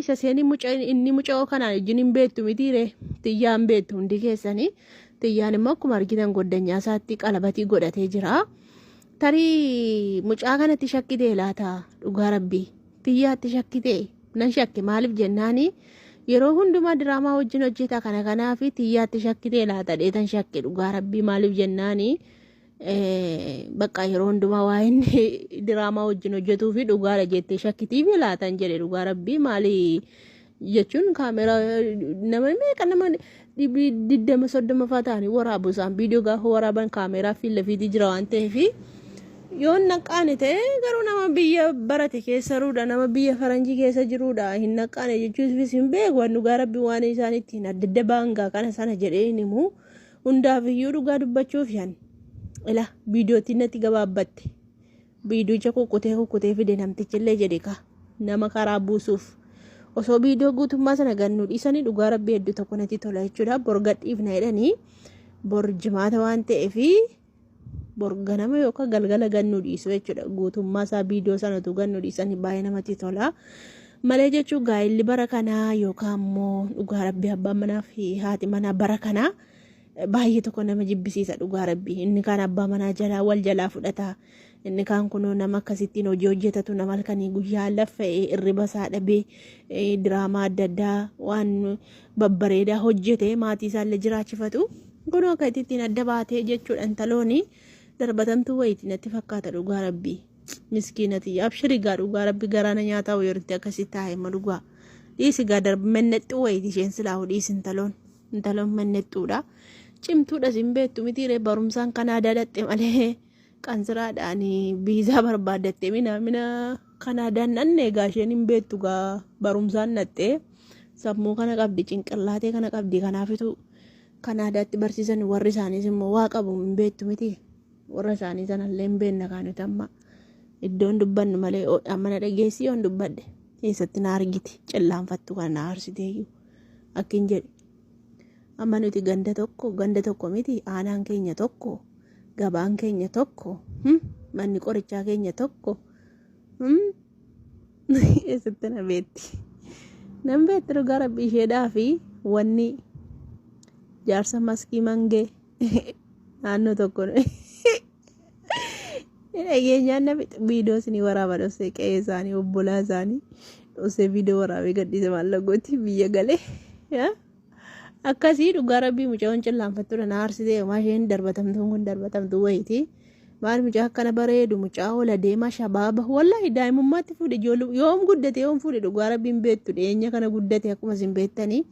isa seeni inni muca'oo kanaan wajjin hin beektu mitiire Tiyyaan beektu hundi keessanii. Tiyyaan immoo akkuma argitan goddanyaa isaatti qalabatii godhatee jira. Tarii mucaa kanatti shakkitee laata dhugaa rabbii Tiyyaatti shakkitee nan shakke maaliif jennaani yeroo hundumaa diraamaa wajjin hojjeta kana kanaafi Tiyyaatti shakkitee laata dheetan shakke dhugaa rabbii maaliif jennaani bakka yeroo hundumaa waa inni diraamaa wajjin hojjetuu fi dhugaadha jettee shakkitii fi laatan jedhe dhugaa rabbii maali jechuun kaameraa nama meeqa nama 20-30 fa'aa ta'anii waraabu isaan viidiyoo gaafa waraaban kaameraa fi lafiitii jira waan ta'eef yoon naqaane ta'e garuu nama biyya barate keessa ruudha nama biyya faranjii keessa jiruudha hin naqaane jechuufis hin beeku dhugaa rabbii waan isaan ittiin adda baangaa kana sana jedhee himu hundaaf iyyuu dhugaa dubbachuuf yan ila viidiyootiin natti gabaabbatte viidiyoocha kukkutee fide namtichillee jedhe ka nama karaa buusuuf osoo viidiyoo guutummaa sana gannu dhiisanii dhugaa rabbii hedduu tokko natti tola jechuudha borgadhiifna jedhanii borjimaata waan ta'eefi borganama yookaan galgala gannu dhiisu jechuudha guutummaa isaa viidiyoo sanatu gannu dhiisanii baay'ee namatti tola malee jechuun gaa'illi bara kanaa yookaan immoo dhugaa rabbii abbaan manaa fi haati manaa bara kanaa baay'ee tokko nama jibbisiisa dhugaa rabbii inni kaan abbaa manaa jalaa wal jalaa fudhata inni kaan kunoo nama akkasittiin hojii hojjetatu nama halkanii guyyaa laffa'ee irriba isaa dhabee diraamaa adda addaa waan babbareedaa hojjete maatii isaallee jiraachifatu kunoo akka ittiin adda baatee jechuudha intalooni darbatamtuu wayitii natti fakkaata dhugaa rabbii miskiinati abshirigaa dhugaa rabbii garaana nyaataa wayirti akkasitti taa'e ma dhugaa dhiisi gaa mannexxuu wayitii isheen silaa dhiisi intaloon mannexxuudha. Cimtuudha sin beektu mitiire barumsaan Kanaadaa dhatte malee qansiraadhaan biizaa barbaaddatte mina Kanaadaan dhanne gaasheen hin beektu gaa barumsaan dhatte sammuu kana qabdi cinqillaatee kana qabdi kanaafitu Kanaadaatti barsiisan warri isaaniis immoo waa qabu hin beektu miti warra isaanii sanallee hin beekna kaanuti amma iddoon dubbannu malee amma na dhageessii yoon dubbadde keessatti na argiti cillaanfattu kana na arsiteeyyuu akkin jedhe. Amma nuti ganda tokko miti aanaan keenya tokko gabaan keenya tokko manni qorichaa keenya tokko eessatti na beetti nan beetti dhugaa rabbii isheedhaa fi wanni jaarsa maskii mangee naannoo tokko dhageenyaan na viidiyoo isinii waraaba dhosee qe'ee isaanii obbolaa isaanii dhosee viidiyoo waraabee gadhiise maallagooti biyya galee akkasii dhugaa rabbii mucaan cillaanfattuudha na arsitee homaa isheen darbatamtuun kun darbatamtuu wayitii maal mucaa akkana bareedu mucaa hola deemaa shabaaba wallahi daa'imummaatti fuudhe ijoollee yoom guddate yoom fuudhe dhugaa rabbiin beektu dhiyeenya kana guddate akkuma isin beektanii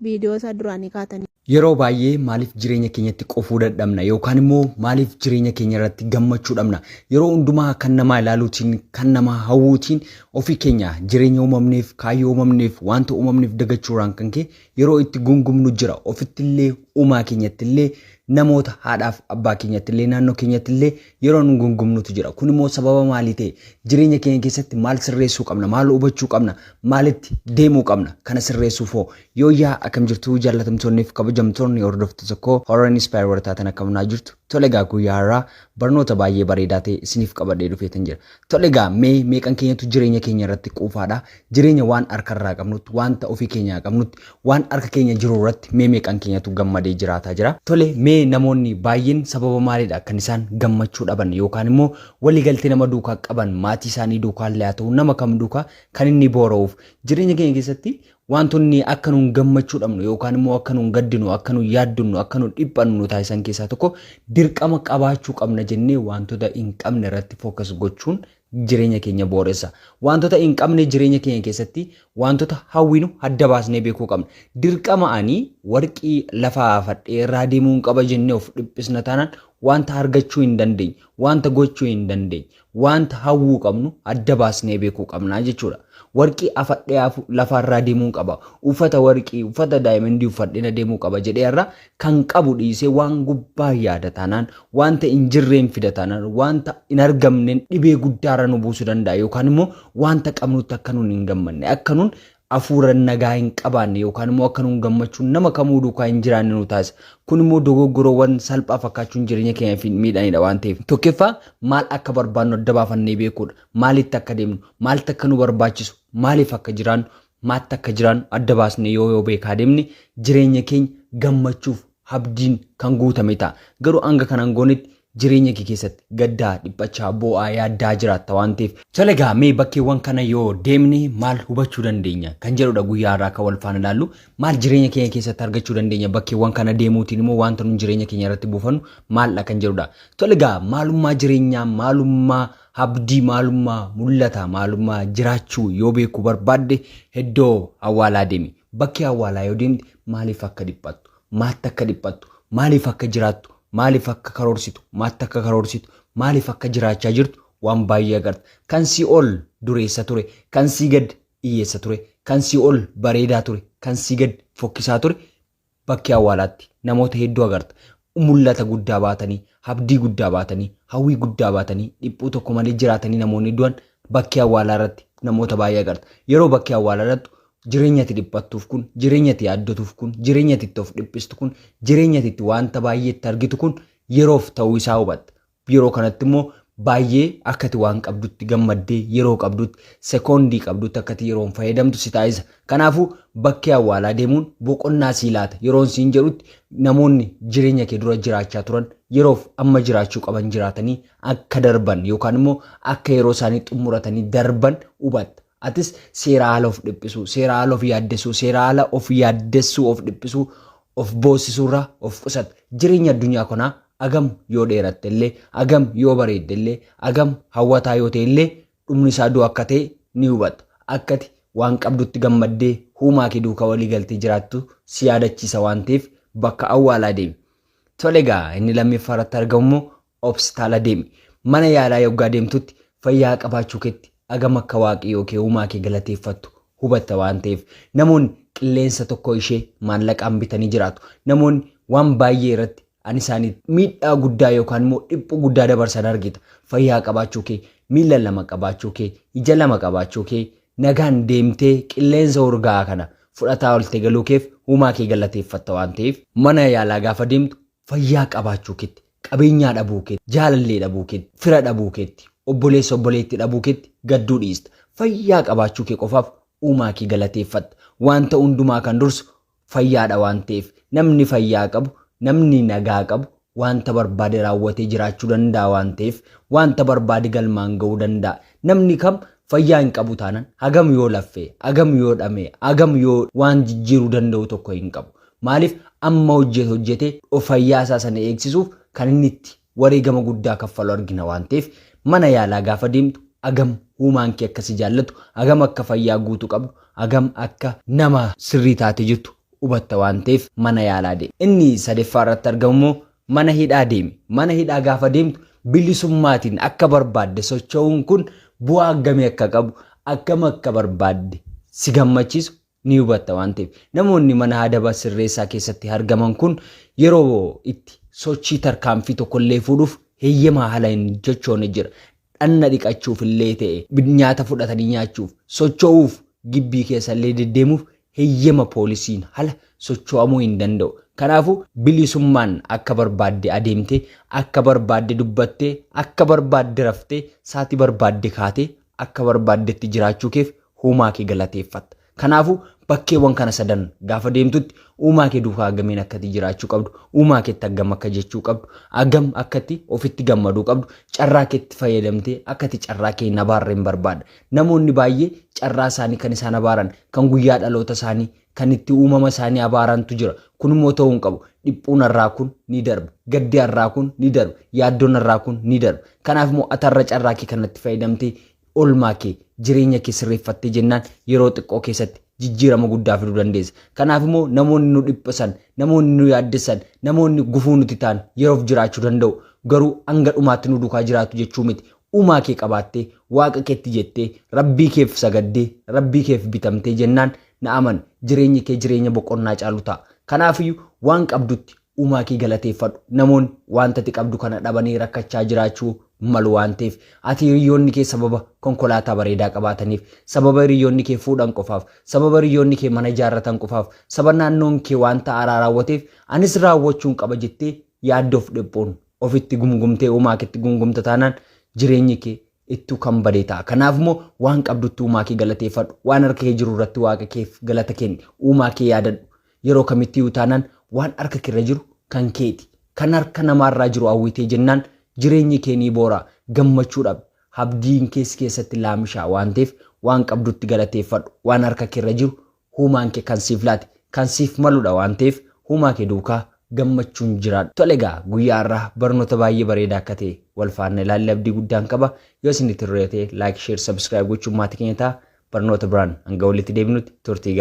viidiyoo isaa duraanii kaatanii. Yeroo baay'ee maaliif jireenya keenyatti qofuu dadhabna yookaan immoo maaliif jireenya keenya irratti gammachuu dhabna yeroo hundumaa kan namaa ilaaluutiin kan namaa hawwuutiin ofii keenya jireenya uumamneef kaayyoo uumamneef wanta uumamneef dagachuuraan kan kee yeroo itti gungumnu jira ofittillee uumaa keenyattillee namoota haadhaaf abbaa keenyattillee naannoo keenyattillee yeroo nu gungumnutu jira kun immoo sababa maalii ta'e jireenya keenya keessatti maal sirreessuu qabna maal hubachuu qabna maalitti deemuu qabna kana sirreessuuf yoo yaa akkam jirtu jaallatamtoonniif kabajamtoonni hordoftoota koo Horror Inspire wartaatan akkamunaa jirtu tolegaa guyyaa har'aa barnoota baay'ee bareedaa ta'e isiniif qabadhee dhufeetan jira tolegaa meeqan keenyatu jireenya keenya irratti quufaadha jireenya waan harkarraa qabnutti wanta ofii keenyaa qabnutti waan harka keenya jiru irratti meeqan keenyatu gammadee jiraataa jira tole namoonni baay'een sababa maaliidha kan isaan gammachuu dhaban yookaan immoo waliigaltee nama duukaa qaban maatii isaanii duukaa illee ta'u nama kam duukaa kan inni boora'uuf jireenya keenya keessatti wantoonni akka nuun gammachuu dhabnu yookaan immoo akka nuun gaddinu akka nuun yaaddunnu akka nuun dhiphannu taasisan keessaa tokko dirqama qabaachuu qabna jennee wantoota hin qabne irratti fookas gochuun jireenya keenya booressa wantoota hin qabne jireenya keenya keessatti wantoota hawwinu adda baasnee beekuu qabna dirqama ani warqii lafa fadhee irraa deemuun qaba jennee of dhiphisna taanaan wanta argachuu hin dandeenye wanta gochuu hin dandeenye wanta hawwuu qabnu adda baasnee beekuu qabna jechuudha warqii afadhee lafa irraa deemuun qaba uffata warqii uffata daayimandii uffadhee deemuu qaba jedhee irraa kan qabu dhiisee waan gubbaa yaada taanaan wanta hin jirreen fida taanaan wanta hin argamneen dhibee guddaarra nu buusuu danda'a yookaan immoo wanta qabnutti akka nuun hin gammanne akka nuun afuura nagaa hin qabaanne yookaan immoo akka nuun gammachuun nama kamuu duukaa hin jiraanne nu taasisa kun immoo dogoggoroowwan salphaa fakkaachuun jireenya keenyaaf miidhanidha waan ta'eef tokkoffaa maal akka barbaannu adda baafannee beekuudha maalitti akka deemnu maalitti akka nu barbaachisu maaliif akka jiraannu maatti akka jiran adda baasne yoo beekaa deemne jireenya keenya gammachuuf abdiin kan guutame ta'a. Garuu hanga kanaan goonetti jireenya kee keessatti gaddaa dhiphachaa bo'aa yaaddaa jiraatta waan ta'eef tolegaa mee bakkeewwan kana yoo deemne maal hubachuu dandeenya kan jedhudha guyyaa irraa akka wal faana ilaallu maal jireenya keenya keessatti argachuu dandeenya bakkeewwan kana deemuutiin immoo wanta nun jireenya keenya irratti buufannu maaldha kan jedhudha. Tolegaa maalummaa jireenyaa maalummaa abdii maalummaa mul'ata maalummaa jiraachuu yoo beekuu barbaadde iddoo awwaalaa deemi. Bakkee awwaalaa yoo deemte maaliif akka dhiphattu maatti akka dhiphattu maaliif akka jiraattu maaliif akka karoorsitu maatti akka karoorsitu maaliif akka jiraachaa jirtu waan baay'ee agarta. Kan si ol dureessa ture kan si gad hiyyeessa ture kan si ol bareedaa ture kan si gad fokkisaa ture bakkee awwaalaatti namoota hedduu agarta. Mul'ata guddaa baatanii abdii guddaa baatanii hawwii guddaa baatanii dhiphuu tokko malee jiraatanii namoonni du'an bakkee awwaalaa irratti namoota baay'ee agarta. Yeroo bakkee awwaalaa irratti jireenya itti dhiphattuuf kun jireenya itti yaaddatuuf kun jireenya itti of dhiphistu kun jireenya itti wanta baay'ee itti argitu kun yeroof ta'uu isaa hubatta. Yeroo kanatti immoo baay'ee akkati waan qabdutti gammaddee yeroo qabdutti sekoondii qabdutti akkati yeroon fayyadamtu si taasisa. Kanaafuu bakkee awwaalaa deemuun boqonnaa sii laata. Yeroon siin jedhutti namoonni jireenya kee dura jiraachaa turan yeroof amma jiraachuu qaban jiraatanii akka darban yookaan immoo akka yeroo isaanii xumuratanii darban hubatta. Atis seera haala of dhiphisuu, seera haala of yaaddessuu, seera haala of yaaddessuu of dhiphisuu, of boosisuurraa of qusata. Jireenya addunyaa kanaa agam yoo dheeratte illee, agam yoo bareedde illee, agam hawwataa yoo ta'e illee dhumni isaa du'a akka ta'e ni hubatta. Akkati waan qabdutti gammaddee huumaa kee duukaa walii galtee jiraattu si yaadachiisa waan ta'eef bakka awwaalaa deemi. Tolegaa inni lammiffaa irratti argamu immoo hospitaala deemi. Mana yaalaa yoggaa deemtutti fayyaa qabaachuu keetti agam akka waaqii yookiin uumaa kee galateeffattu hubatta waan ta'eef namoonni qilleensa tokko ishee maallaqaan bitanii jiraatu. Namoonni waan baay'ee irratti ani isaanii miidhaa guddaa yookaan immoo dhiphuu guddaa dabarsan argita. Fayyaa qabaachuu kee, miila lama qabaachuu kee, ija lama qabaachuu kee, nagaan deemtee qilleensa urgaa'aa kana fudhataa olte galuu keef uumaa kee galateeffatta waan ta'eef mana yaalaa gaafa deemtu fayyaa qabaachuu keetti, qabeenyaa dhabuu keetti, jaalallee dhabuu keetti, fira dhabuu keetti, obboleessa obboleetti dhabuu keetti gadduu dhiista. Fayyaa qabaachuu kee qofaaf uumaa kee galateeffatta. Wanta hundumaa kan dursu fayyaadha waan ta'eef namni fayyaa qabu, namni nagaa qabu wanta barbaade raawwatee jiraachuu danda'a waan ta'eef wanta barbaade galmaan ga'uu danda'a. Namni kam fayyaa hin qabu taanaan hagam yoo laffee, hagam yoo dhamee, hagam yoo waan jijjiiruu danda'u tokko hin qabu. Maaliif amma hojjetee of fayyaa isaa sana eegsisuuf kan inni itti wareegama guddaa kaffalu argina waan ta'eef mana yaalaa gaafa deemtu agam uumaan kee akkasi jaallatu, agam akka fayyaa guutuu qabdu, agam akka nama sirrii taate jirtu hubatta waan ta'eef mana yaalaa deemi. Inni sadeeffaa irratti argamu immoo mana hidhaa deemi. Mana hidhaa gaafa deemtu bilisummaatiin akka barbaadde socho'uun kun bu'aa akkamii akka qabu, akkam akka barbaadde si gammachiisu ni hubatta waan ta'eef namoonni mana adaba sirreessaa keessatti argaman kun yeroo itti sochii tarkaanfii tokkollee fuudhuuf heeyyamaa haala hin jechoone jira. Dhanna dhiqachuuf illee ta'e nyaata fudhatanii nyaachuuf socho'uuf gibbii keessa illee deddeemuuf heeyyama poolisiin hala socho'amuu hin danda'u. Kanaafuu bilisummaan akka barbaadde adeemtee, akka barbaadde dubbattee, akka barbaadde raftee, saatii barbaadde kaatee, akka barbaaddetti jiraachuu keef uumaa kee galateeffatta. Kanaafuu bakkeewwan kana sadan gaafa deemtutti uumaa kee duukaa agamiin akkati jiraachuu qabdu, uumaa keetti agam akka jechuu qabdu, agam akkati ofitti gammaduu qabdu, carraa keetti fayyadamtee akkati carraa kee nabaarra hin barbaada. Namoonni baay'ee carraa isaanii kan isaan abaaran, kan guyyaa dhaloota isaanii, kan itti uumama isaanii abaarantu jira. Kun immoo ta'uu hin qabu. Dhiphuun irraa kun ni darba, gaddi irraa kun ni darba, yaaddoon irraa kun ni darba. Kanaaf immoo atarra carraa kee kanatti fayyadamtee olmaa kee jireenya kee sirreeffattee jennaan yeroo xiqqoo keessatti jijjiirama guddaa fiduu dandeessa. Kanaaf immoo namoonni nu dhiphisan, namoonni nu yaaddessan, namoonni gufuu nuti ta'an yeroof jiraachuu danda'u. Garuu hanga dhumaatti nu duukaa jiraatu jechuu miti. Uumaa kee qabaattee, waaqa keetti jettee, rabbii keef sagaddee, rabbii keef bitamtee jennaan na aman jireenyi kee jireenya boqonnaa caalu ta'a. Kanaafiyyuu waan qabdutti uumaa kee galateeffadhu. Namoonni wanta ati qabdu kana dhabanii rakkachaa jiraachuu malu waan ta'eef ati hiriyoonni kee sababa konkolaataa bareedaa qabaataniif, sababa hiriyoonni kee fuudhan qofaaf, sababa hiriyoonni kee mana ijaarratan qofaaf, sababa naannoon kee wanta haaraa raawwateef anis raawwachuun qaba jettee yaaddoof dhiphuun ofitti gumgumtee uumaa keetti gumgumta taanaan jireenyi kee ittu kan badee ta'a. Kanaaf immoo waan qabdutti uumaa kee galateeffadhu. Waan harka kee jiru irratti waaqa keef galata kenni. Uumaa kee yaadadhu. Yeroo kamitti utaanaan waan harka kee irra jiru kan keeti. Kan harka namaarraa jiru hawwitee jennaan jireenyi kee ni boora. Gammachuudhaaf abdiin keessatti laamishaa waan ta'eef waan qabdutti galateeffadhu. Waan harka kee irra jiru uumaan kee kan siif laate kan siif maludha waan ta'eef uumaa kee duukaa gammachuun jiraadhu. Tole egaa guyyaa irraa barnoota baay'ee bareedaa akka ta'e wal faana ilaallee abdii guddaan qaba. Yoo isinitti hirreete like, share, subscribe gochuun maatii keenya ta'a. Barnoota biraan hanga walitti deebinutti turtii